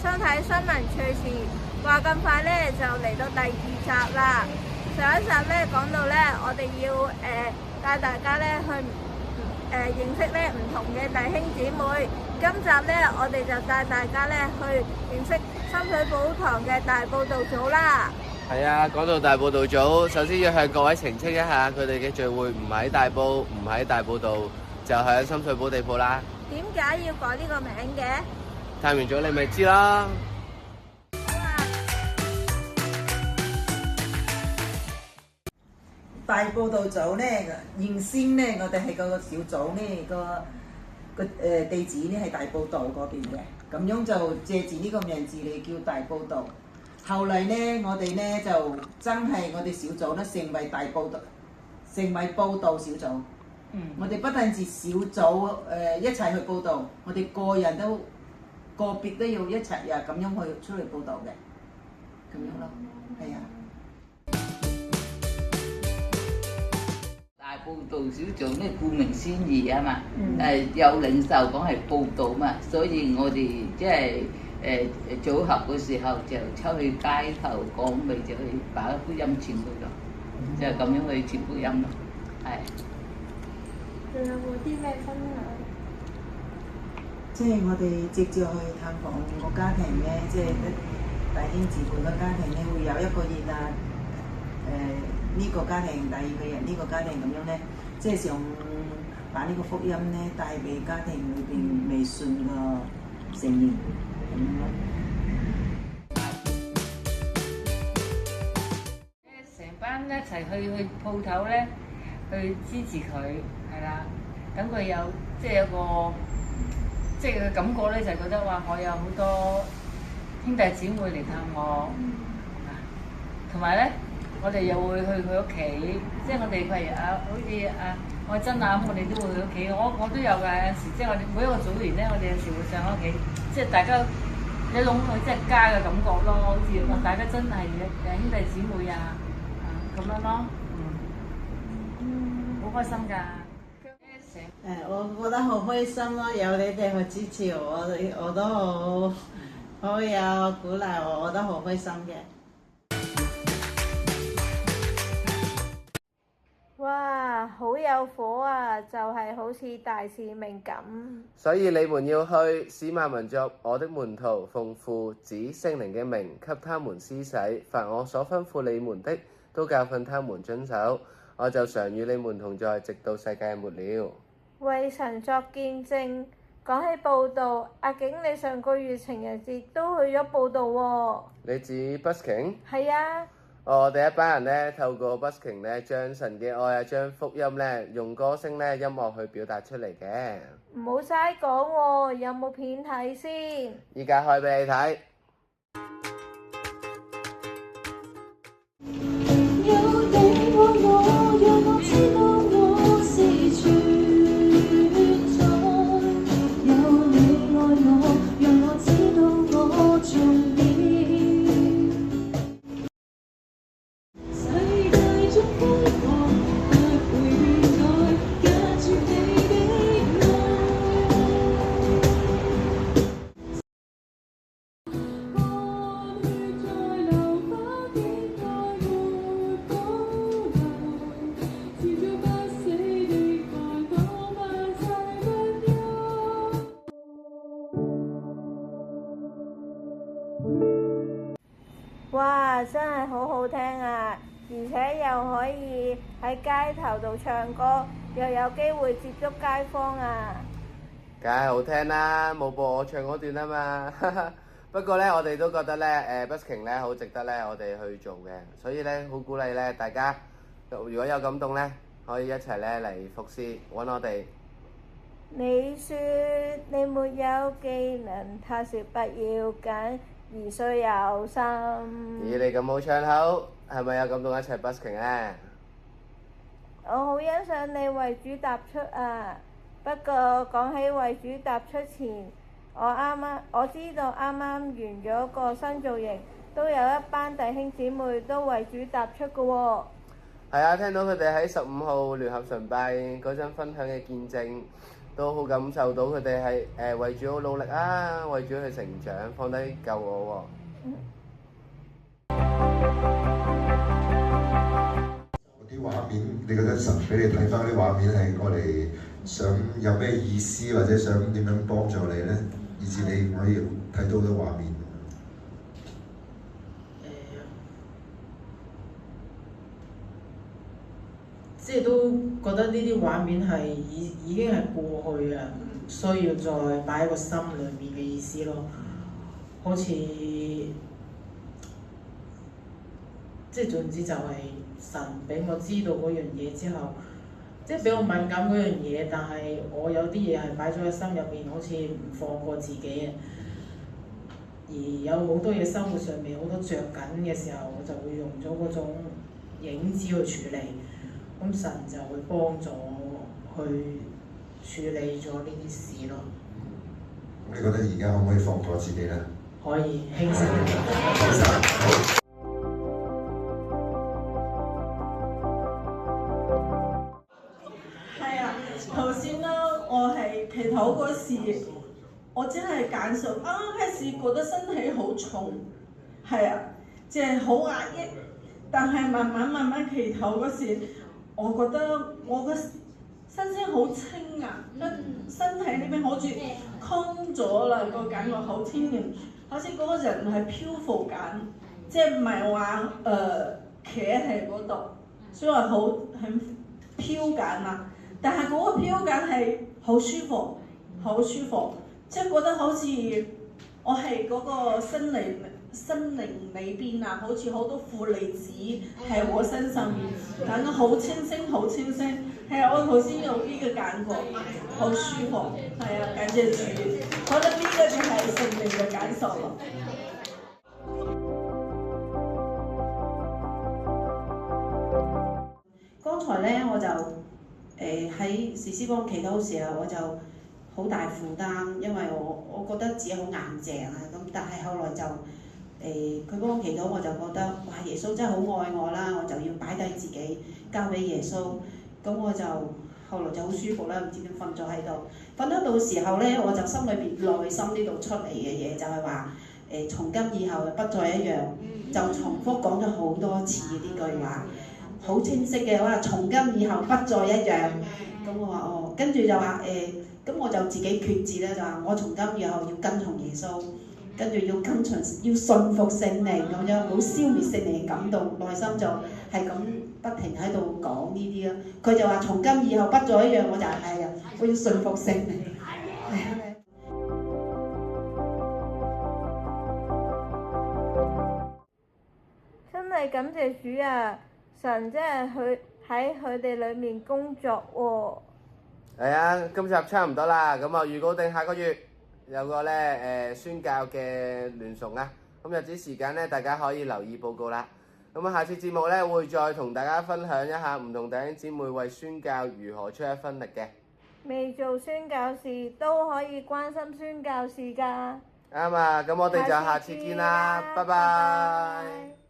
收睇新聞趣事。話咁快咧就嚟到第2集啦。上一集咧講到咧，我哋要帶大家咧去認識咧唔同嘅弟兄姊妹。今集咧我哋就帶大家咧去認識深水埗堂嘅大佈道組啦。係啊，講到大佈道組，首先要向各位澄清一下，佢哋嘅聚會唔喺大埔，唔喺大埔道，就喺深水埗地鋪啦。點解要改呢個名嘅？探完咗你咪知啦。大佈道組咧，原先咧我哋係個小組咧個地址咧係大埔道嗰邊嘅，咁樣就借住呢個名字嚟叫大埔道。後嚟咧，我哋咧就真係我哋小組咧成為大埔道，成為佈道小組。我哋不但止小組一齊去佈道，我哋個人都個別都要一齊呀咁樣去出嚟佈道嘅，咁樣咯，係啊。大佈道小組咧，顧名思義啊嘛，有領袖講係佈道嘛，所以我哋即係組合嘅時候就出去街頭講咪就去把福音傳去咯，就係咁樣去傳福音咯，係。仲有冇啲咩分享？即係我哋直接去探訪個家庭咧，即係弟兄姊妹個家庭咧，會有一個月啊，呢個家庭，第二個月呢個家庭咁樣咧，即係想把呢個福音咧帶俾家庭裏邊未信嘅成員咁樣咯。成班一齊去鋪頭咧，去支持佢，係啦，等佢有即係有個即係嘅感覺咧，就係覺得話我有好多兄弟姊妹嚟探我，同埋咧。我哋又會去佢屋企，即係我哋譬如好似愛珍啊，我哋都會去屋企。我都有㗎，有時即係我哋每一個組員咧，我哋有時會上屋企，即係大家有種即係家嘅感覺咯，好似大家真係兄弟姊妹啊，咁樣咯，好開心㗎。我覺得好開心咯，有你哋去支持我都好有鼓勵我覺得好開心嘅。哇，好有火啊！就係好似大使命咁。所以你們要去，使萬民作我的門徒，奉父子聖靈嘅名，給他們施洗，凡我所吩咐你們的，都教訓他們遵守。我就常與你們同在，直到世界末了。為神作見證。講起佈道，阿景你上個月情人節都去咗佈道喎。你指 busking？ 係啊。我哋一班人咧，透過 busking 咧，將神嘅愛啊，將福音咧，用歌聲咧、音樂去表達出嚟嘅。唔好齋講喎，有冇片睇先？依家開俾你睇。哇！真係好好聽啊，而且又可以喺街頭度唱歌，又有機會接觸街坊啊！梗係好聽啦，冇播我唱嗰段啊嘛。不過咧，我哋都覺得咧，busking 咧好值得咧，我哋去做嘅，所以咧好鼓勵咧大家，如果有感動咧，可以一齊咧嚟服侍揾我哋。你說你沒有技能，他說不要緊，而需有心。咦，你咁好唱口，係咪有感動一齊 busking 咧？我好欣賞你為主踏出啊！不過講起為主踏出前，我知道啱啱完咗個新造型，都有一班弟兄姊妹都為主踏出嘅喎。係啊，聽到佢哋喺15號聯合崇拜嗰陣分享嘅見證，都好感受到佢哋係為主好努力啊，為主去成長，放低救我嗰啲畫面，你覺得神俾你睇翻啲畫面係我哋想有咩意思，或者想點樣幫助你咧？以至你可以睇到好多畫面。即係都覺得呢啲畫面係已經係過去啊，唔需要再擺喺個心裏面嘅意思咯。好似即係總之就係神俾我知道嗰樣嘢之後，即係俾我敏感嗰樣嘢，但係我有啲嘢係擺咗喺心入邊，好似唔放過自己啊。而有好多嘢生活上面好多着緊嘅時候，我就會用咗嗰種影子去處理。咁神就會幫助我去處理咗呢啲事咯。你覺得而家可唔可以放過自己咧？可以輕鬆。係啊，頭先咧我係祈禱嗰時，我真係感受啱啱開始覺得身體好重，係啊，即係好壓抑。但係慢慢祈禱嗰時，我覺得我嘅身體好清啊，身體呢邊好似空咗啦，個感覺好清盈，好似嗰個人係漂浮緊，即係唔係話企喺嗰度，所以話好很飄緊啊。但係嗰個飄緊係好舒服，好舒服，即係覺得好似我係嗰個心靈裏邊啊，好似好多負離子喺我身上面，感覺好清新，好清新。係啊，我頭先有呢個感覺，好舒服。係啊，感謝主，覺得呢個就係聖靈嘅感受咯。剛才咧我就喺士師幫祈禱時候，我就好大負擔，因為我覺得自己好硬淨啊咁，但係後來就佢幫我祈禱，我就覺得哇耶穌真係好愛我啦，我就要擺低自己交俾耶穌，咁我就後來就好舒服啦，唔知點瞓咗喺度，瞓得到時候咧，我就心裏邊內心呢度出嚟嘅嘢就係話從今以後不再一樣，就重複講咗好多次呢句話。好清晰嘅，我話從今以後不再一樣。咁我話哦，跟住就話咁我就自己決志咧，就話我從今以後要跟從耶穌，跟住要跟從，要順服聖靈咁樣，唔好消滅聖靈嘅感動，內心就係咁不停喺度講呢啲咯。佢就話從今以後不再一樣，我就係啊，我要順服聖靈。真係感謝主啊！神真係去喺佢哋裏面工作喎。係啊，今集差唔多啦，咁啊預告定下個月有個咧宣教嘅聯崇啊，咁日子時間咧大家可以留意報告啦。咁啊下次節目咧會再同大家分享一下唔同弟兄姊妹為宣教如何出一分力嘅。未做宣教士都可以關心宣教士㗎。啱啊，咁我哋就下次見啦，拜拜。